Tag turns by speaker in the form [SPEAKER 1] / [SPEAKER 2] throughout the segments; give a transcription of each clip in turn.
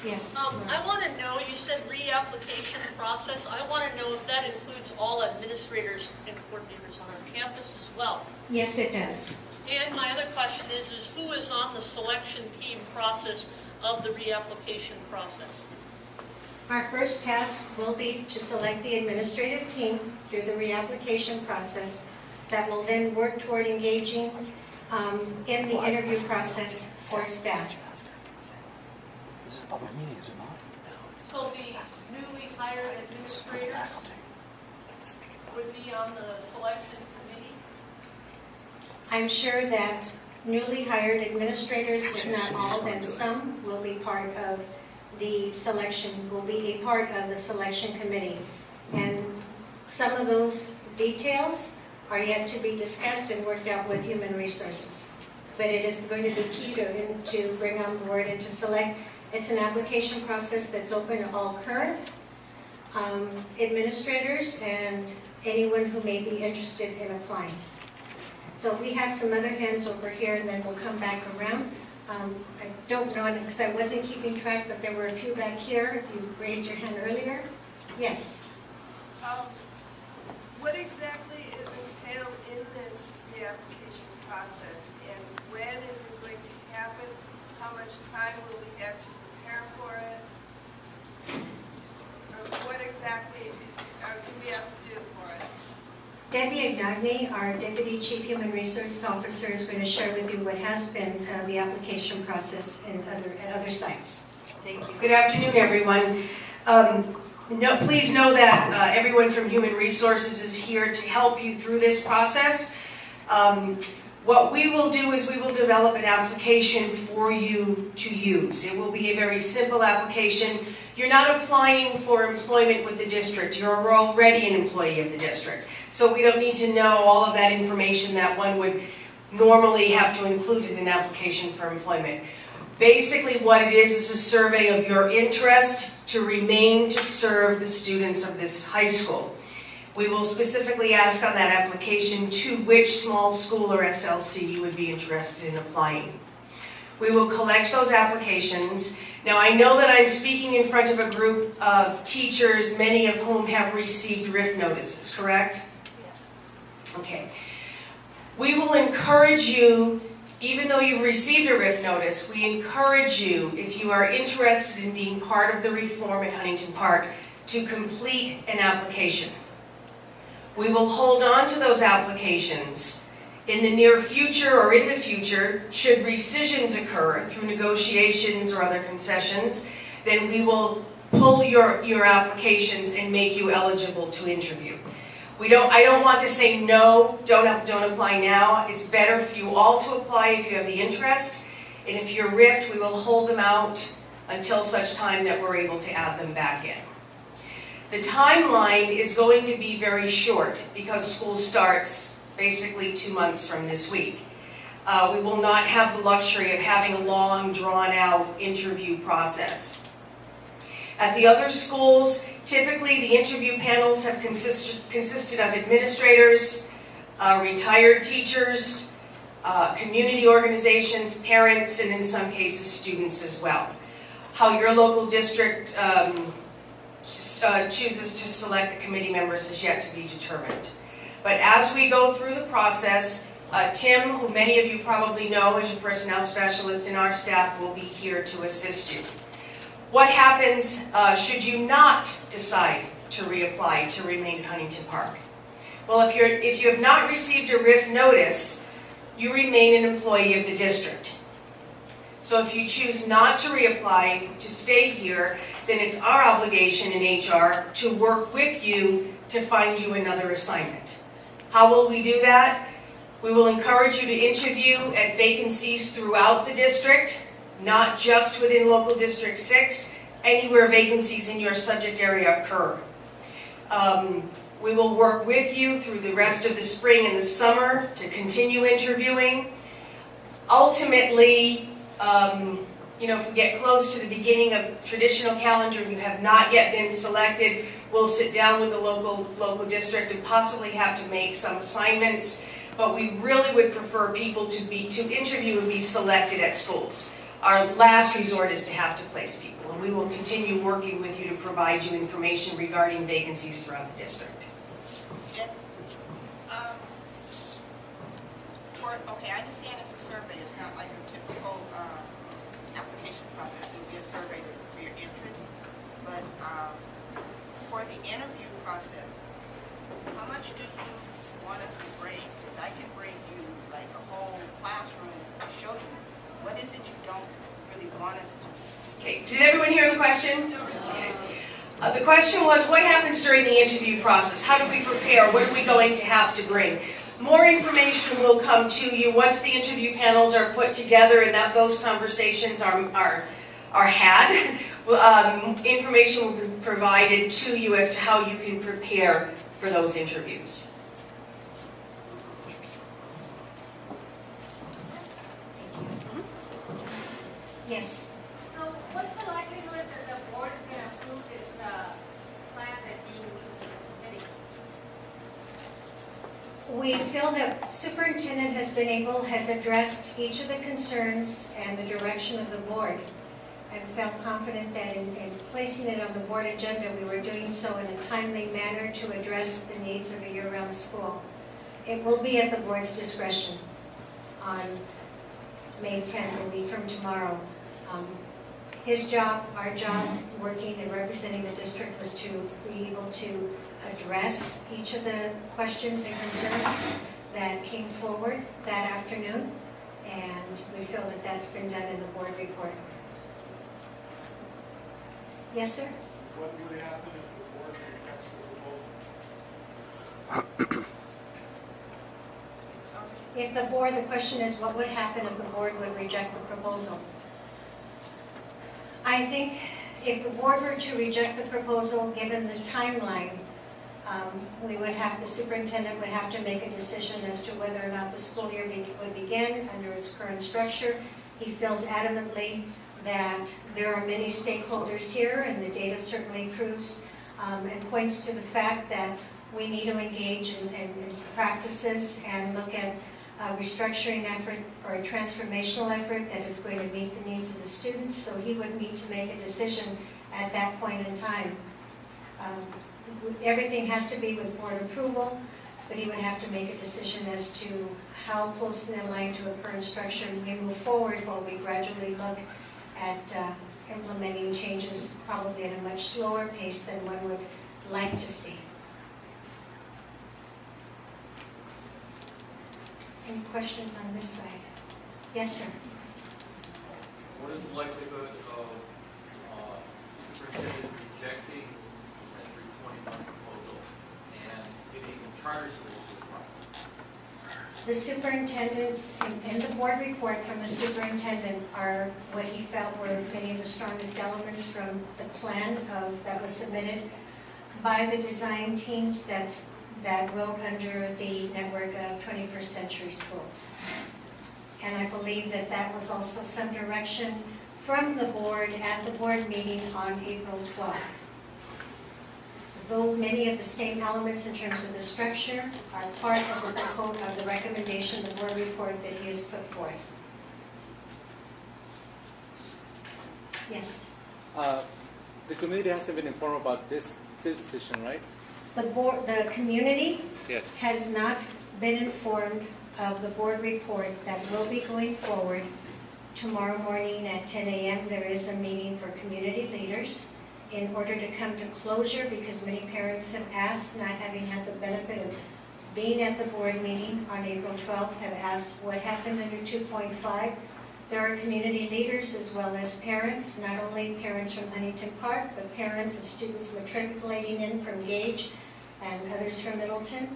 [SPEAKER 1] Yes.
[SPEAKER 2] I want to know, you said reapplication process. I want to know if that includes all administrators and coordinators on our campus as well.
[SPEAKER 1] Yes, it does.
[SPEAKER 2] And my other question is who is on the selection team process of the reapplication process?
[SPEAKER 1] Our first task will be to select the administrative team through the reapplication process that will then work toward engaging in the interview process for staff.
[SPEAKER 3] This is a public meeting, is it not?
[SPEAKER 2] So the newly hired administrators would be on the selection committee?
[SPEAKER 1] I'm sure that newly hired administrators, if not all, then some will be part of the selection, will be a part of the selection committee. And some of those details are yet to be discussed and worked out with human resources. But it is going to be key to bring on board and to select. It's an application process that's open to all current administrators and anyone who may be interested in applying. So we have some other hands over here, and then we'll come back around. I don't know, because I wasn't keeping track, but there were a few back here. If you raised your hand earlier. Yes.
[SPEAKER 4] What exactly is entailed in this reapplication process, and when is it going to happen? How much time will we have to prepare for it? Or what exactly do we have to do for it?
[SPEAKER 1] Debbie Ignagni, our Deputy Chief Human Resources Officer, is going to share with you what has been the application process at other sites.
[SPEAKER 5] Thank you. Good afternoon, everyone. Please know that everyone from Human Resources is here to help you through this process. What we will do is we will develop an application for you to use. It will be a very simple application. You're not applying for employment with the district. You're already an employee of the district. So we don't need to know all of that information that one would normally have to include in an application for employment. Basically what it is a survey of your interest to remain to serve the students of this high school. We will specifically ask on that application to which small school or SLC you would be interested in applying. We will collect those applications. Now I know that I'm speaking in front of a group of teachers, many of whom have received RIF notices, correct?
[SPEAKER 4] Yes.
[SPEAKER 5] Okay. We will encourage you, even though you've received a RIF notice, we encourage you, if you are interested in being part of the reform at Huntington Park, to complete an application. We will hold on to those applications in the near future or in the future. Should rescissions occur through negotiations or other concessions, then we will pull your applications and make you eligible to interview. I don't want to say no, don't apply now. It's better for you all to apply if you have the interest. And if you're RIFed, we will hold them out until such time that we're able to add them back in. The timeline is going to be very short because school starts basically 2 months from this week. We will not have the luxury of having a long, drawn-out interview process. At the other schools, typically the interview panels have consisted of administrators, retired teachers, community organizations, parents, and in some cases students as well. How your local district chooses to select the committee members is yet to be determined. But as we go through the process, Tim, who many of you probably know as your personnel specialist in our staff, will be here to assist you. What happens should you not decide to reapply to remain at Huntington Park? Well, if you have not received a RIF notice, you remain an employee of the district. So if you choose not to reapply, to stay here, then it's our obligation in HR to work with you to find you another assignment. How will we do that? We will encourage you to interview at vacancies throughout the district, not just within local District 6, anywhere vacancies in your subject area occur. We will work with you through the rest of the spring and the summer to continue interviewing. Ultimately, if we get close to the beginning of traditional calendar and you have not yet been selected, we'll sit down with the local district and possibly have to make some assignments. But we really would prefer people to interview and be selected at schools. our last resort is to have to place people, and we will continue working with you to provide you information regarding vacancies throughout the district.
[SPEAKER 6] Yeah. Okay, I understand it's a survey. It's not like a typical application process. It would be a survey for your interest. But for the interview process, how much do you want us to bring? Because I can bring you like a whole classroom to show you. What is it you don't really want us to do?
[SPEAKER 5] Okay, did everyone hear the question? Okay. The question was, what happens during the interview process? How do we prepare? What are we going to have to bring? More information will come to you once the interview panels are put together and that those conversations are had. Information will be provided to you as to how you can prepare for those interviews.
[SPEAKER 1] Yes.
[SPEAKER 7] So what's the likelihood that the board is going to approve this plan that you submitting?
[SPEAKER 1] We feel that superintendent has addressed each of the concerns and the direction of the board, and felt confident that in placing it on the board agenda, we were doing so in a timely manner to address the needs of a year-round school. It will be at the board's discretion on May 10th, will be from tomorrow. His job, our job, working and representing the district was to be able to address each of the questions and concerns that came forward that afternoon, and we feel that that's been done in the board report. Yes, sir?
[SPEAKER 8] What would happen if the board rejects the proposal?
[SPEAKER 1] If the board, the question is, what would happen if the board would reject the proposal? I think if the board were to reject the proposal, given the timeline, the superintendent would have to make a decision as to whether or not the school year would begin under its current structure. He feels adamantly that there are many stakeholders here, and the data certainly proves and points to the fact that we need to engage in practices and look at a restructuring effort or a transformational effort that is going to meet the needs of the students. So he would need to make a decision at that point in time. Everything has to be with board approval, but he would have to make a decision as to how closely aligned to a current structure we move forward while we gradually look at implementing changes probably at a much slower pace than one would like to see. Any questions on this side? Yes, sir.
[SPEAKER 9] What is the likelihood of superintendent rejecting the Century 21 proposal and getting charter schools to apply?
[SPEAKER 1] The superintendent's, in the board report from the superintendent are what he felt were many of the strongest elements from the plan that was submitted by the design teams that wrote under the network of 21st Century Schools. And I believe that was also some direction from the board at the board meeting on April 12th. So though many of the same elements in terms of the structure are part of the recommendation, the board report that he has put forth. Yes.
[SPEAKER 10] The community hasn't been informed about this decision, right?
[SPEAKER 1] The community
[SPEAKER 10] Yes.
[SPEAKER 1] has not been informed of the board report that will be going forward. Tomorrow morning at 10 a.m. there is a meeting for community leaders in order to come to closure, because many parents have asked, not having had the benefit of being at the board meeting on April 12th, have asked what happened under 2.5. There are community leaders as well as parents, not only parents from Huntington Park, but parents of students matriculating in from Gage and others from Middleton,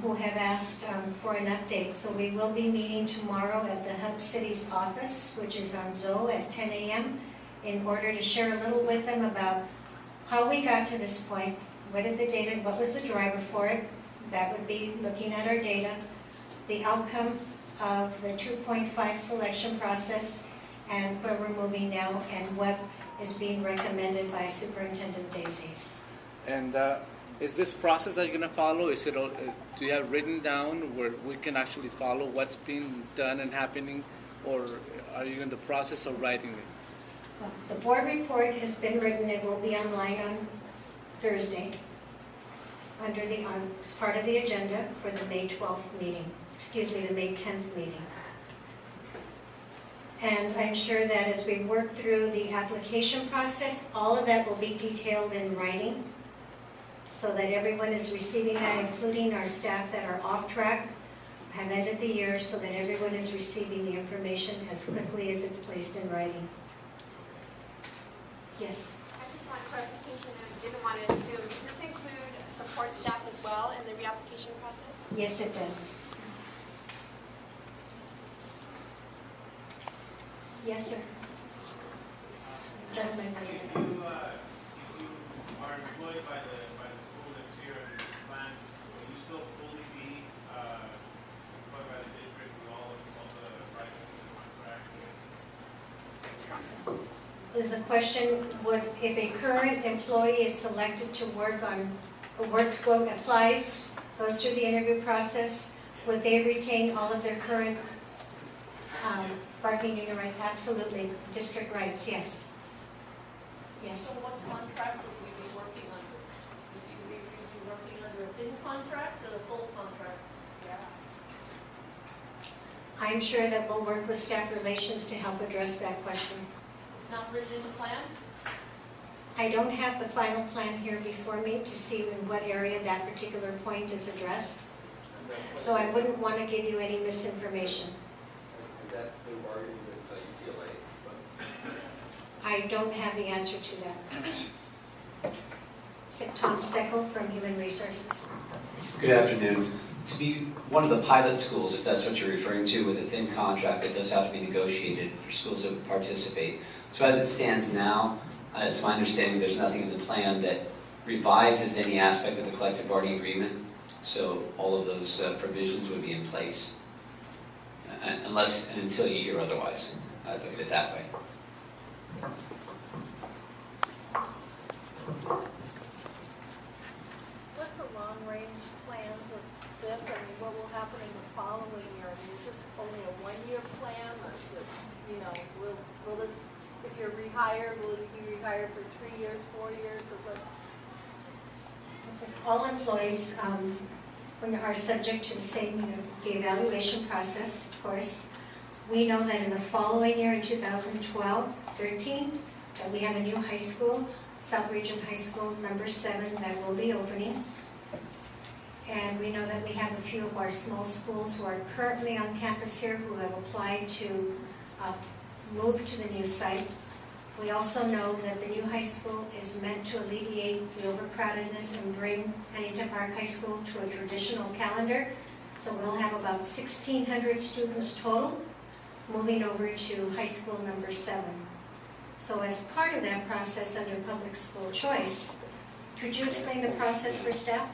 [SPEAKER 1] who have asked for an update. So we will be meeting tomorrow at the Hub City's office, which is on Zoe at 10 a.m., in order to share a little with them about how we got to this point, what was the driver for it. That would be looking at our data, the outcome of the 2.5 selection process, and where we're moving now, and what is being recommended by Superintendent Daisy.
[SPEAKER 10] And is this process that you're going to follow, is it, do you have written down where we can actually follow what's being done and happening or are you in the process of writing it?
[SPEAKER 1] The board report has been written. It will be online on Thursday as part of the agenda for the May 12th meeting, the May 10th meeting. And I'm sure that as we work through the application process, all of that will be detailed in writing so that everyone is receiving that, including our staff that are off track, have ended the year, so that everyone is receiving the information as quickly as it's placed in writing. Yes?
[SPEAKER 11] I just want clarification and didn't want to assume. Does this include support staff as well in the reapplication process?
[SPEAKER 1] Yes, it does. Yes, sir. Gentlemen.
[SPEAKER 8] If you are employed by the school that's here and this plan, will you still fully be employed by the district with all the rights of the contract?
[SPEAKER 1] There's a question, if a current employee is selected to work on, applies, goes through the interview process, would they retain all of their current bargaining unit rights? Absolutely. District rights, yes. Yes.
[SPEAKER 2] So what contract would we be working under? Would we be working under a thin contract or a full contract?
[SPEAKER 11] Yeah.
[SPEAKER 1] I'm sure that we'll work with staff relations to help address that question.
[SPEAKER 2] It's not written in the plan?
[SPEAKER 1] I don't have the final plan here before me to see in what area that particular point is addressed. So I wouldn't want to give you any misinformation.
[SPEAKER 12] Is that been bargained with UTLA?
[SPEAKER 1] I don't have the answer to that. Tom Steckel from Human Resources.
[SPEAKER 13] Good afternoon. To be one of the pilot schools, if that's what you're referring to, with a thin contract, it does have to be negotiated for schools that would participate. So as it stands now, it's my understanding there's nothing in the plan that revises any aspect of the collective bargaining agreement. So all of those provisions would be in place, unless and until you hear otherwise. I'd look at it that way.
[SPEAKER 14] What's the long-range plans of this? I mean, what will happen in the following year? I mean, is this only a one-year plan, or is it, will this, if you're rehired, will you be rehired for 3 years, 4 years, or what's?
[SPEAKER 1] All employees are subject to the same, the evaluation process, of course. We know that in the following year, in 2012-13, that we have a new high school, South Region High School number 7, that will be opening. And we know that we have a few of our small schools who are currently on campus here who have applied to move to the new site. We also know that the new high school is meant to alleviate the overcrowdedness and bring Huntington Park High School to a traditional calendar. So we'll have about 1,600 students total moving over to high school number 7. So as part of that process under public school choice, could you explain the process for staff?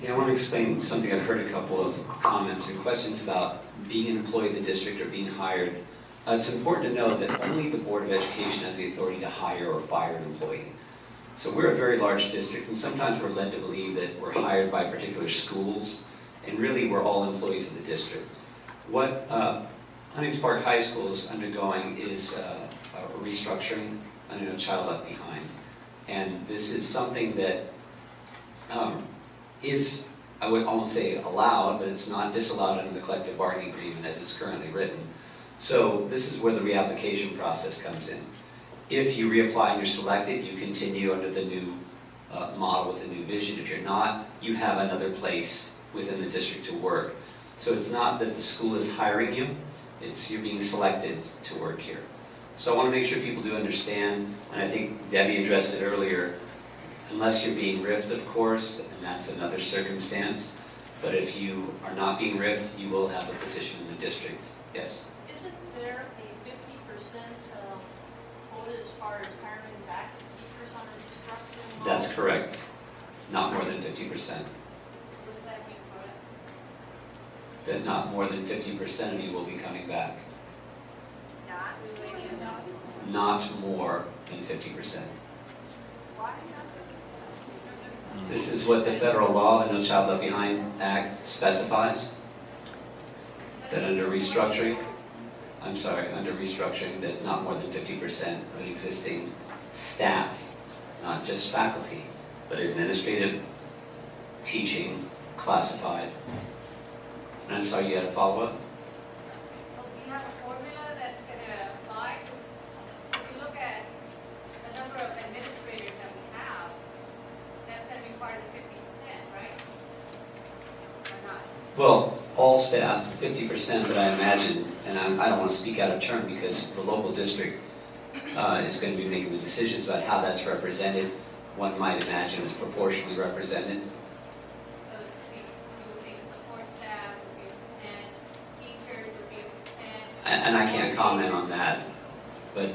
[SPEAKER 13] Yeah, I want to explain something. I've heard a couple of comments and questions about being an employee of the district or being hired. It's important to know that only the Board of Education has the authority to hire or fire an employee. So we're a very large district, and sometimes we're led to believe that we're hired by particular schools, and really we're all employees of the district. What Huntington Park High School is undergoing is a restructuring under No Child Left Behind. And this is something that is, I would almost say allowed, but it's not disallowed under the collective bargaining agreement as it's currently written. So this is where the reapplication process comes in. If you reapply and you're selected, you continue under the new model with a new vision. If you're not, you have another place within the district to work. So it's not that the school is hiring you, it's you're being selected to work here. So I want to make sure people do understand, and I think Debbie addressed it earlier, unless you're being riffed, of course, and that's another circumstance, but if you are not being riffed, you will have a position in the district. Yes?
[SPEAKER 2] Isn't there a 50% quota as far as hiring back teachers on a restructuring model?
[SPEAKER 13] That's correct. Not more than 50%.
[SPEAKER 2] What does that mean, quota?
[SPEAKER 13] That not more than 50% of you will be coming back. Not more than 50%. This is what the federal law, the No Child Left Behind Act, specifies. That under restructuring, under restructuring, that not more than 50% of an existing staff, not just faculty, but administrative, teaching, classified. And I'm sorry, you had a follow-up?
[SPEAKER 7] Well, do you have a formula that's going to apply? If you look at the number of administrators that we have, that's going to be part of the 50%, right? Or not?
[SPEAKER 13] Well, all staff, 50%, but I imagine, and I don't want to speak out of turn because the local district is going to be making the decisions about how that's represented. One might imagine it's proportionally represented.
[SPEAKER 7] So you would think support staff would be a percent, teachers would be a percent.
[SPEAKER 13] And I can't comment on that, but...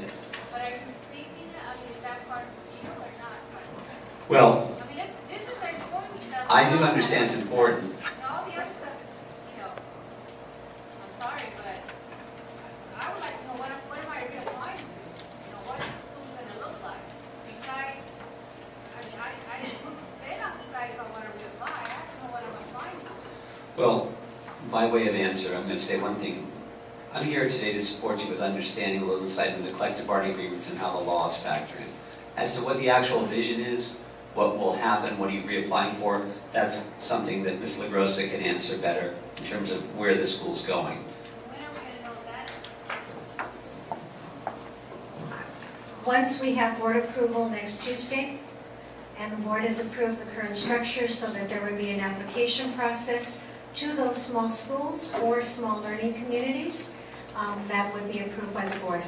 [SPEAKER 7] But are you thinking, is that part of the deal or not part of the deal?
[SPEAKER 13] Well,
[SPEAKER 7] I mean, this is like important stuff.
[SPEAKER 13] I do understand it's important.
[SPEAKER 7] And all the other stuff is, I'm sorry, but I would like to know what am I reapplying to? What is the school going to look like? Besides, I mean, they're not deciding if I want to reapply. I have to know what I'm applying to.
[SPEAKER 13] Well, by way of answer, I'm going to say one thing. I'm here today to support you with understanding a little insight into the collective bargaining agreements and how the laws factor in. As to what the actual vision is, what will happen, what are you reapplying for, that's something that Ms. LaGrossa can answer better in terms of where the school's going.
[SPEAKER 7] When are we going to know that?
[SPEAKER 1] Once we have board approval next Tuesday, and the board has approved the current structure so that there would be an application process to those small schools or small learning communities, that would be approved by the board.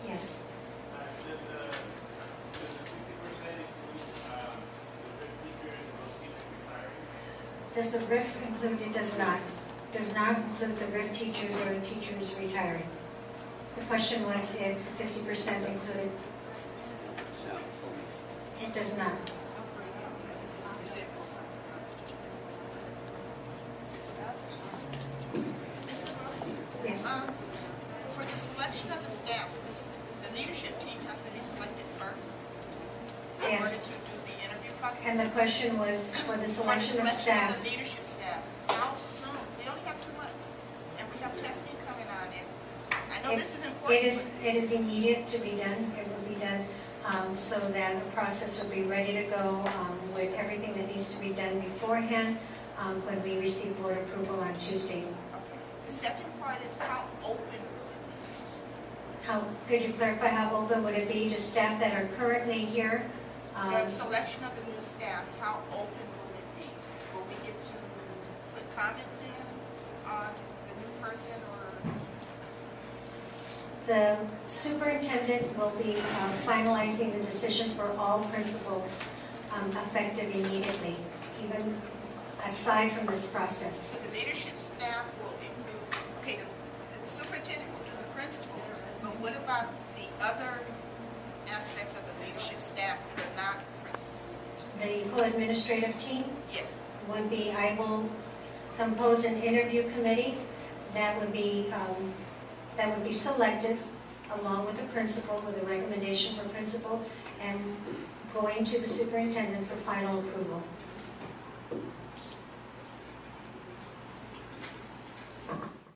[SPEAKER 1] Yes.
[SPEAKER 8] Does the 50% include the RIF teachers and those teachers retiring?
[SPEAKER 1] Does the RIF include? It does not. Does not include the RIF teachers or teachers retiring. The question was if 50% included. It does not. Yes.
[SPEAKER 6] For the selection of the staff, the leadership team has to be selected first in
[SPEAKER 1] Yes.
[SPEAKER 6] order to do the interview process.
[SPEAKER 1] And the question was for the selection of staff.
[SPEAKER 6] For the leadership staff, how soon? We only have 2 months, and we have testing coming on, and I know this is important.
[SPEAKER 1] It is immediate to be done. It will be done so that the process will be ready to go with everything that needs to be done beforehand when we receive board approval on Tuesday.
[SPEAKER 6] Okay. The second part is how open will it be?
[SPEAKER 1] How, could you clarify how open would it be to staff that are currently here?
[SPEAKER 6] The selection of the new staff, how open will it be? Will we get to put comments in on the new person, or?
[SPEAKER 1] The superintendent will be finalizing the decision for all principals effective immediately, even aside from this process.
[SPEAKER 6] So the leadership staff will include, okay, the superintendent will do the principal, but what about the other aspects of the leadership staff that are not principals?
[SPEAKER 1] The whole administrative team
[SPEAKER 6] Yes.
[SPEAKER 1] would be, I will compose an interview committee that would be selected along with the principal, with a recommendation for principal, and going to the superintendent for final approval.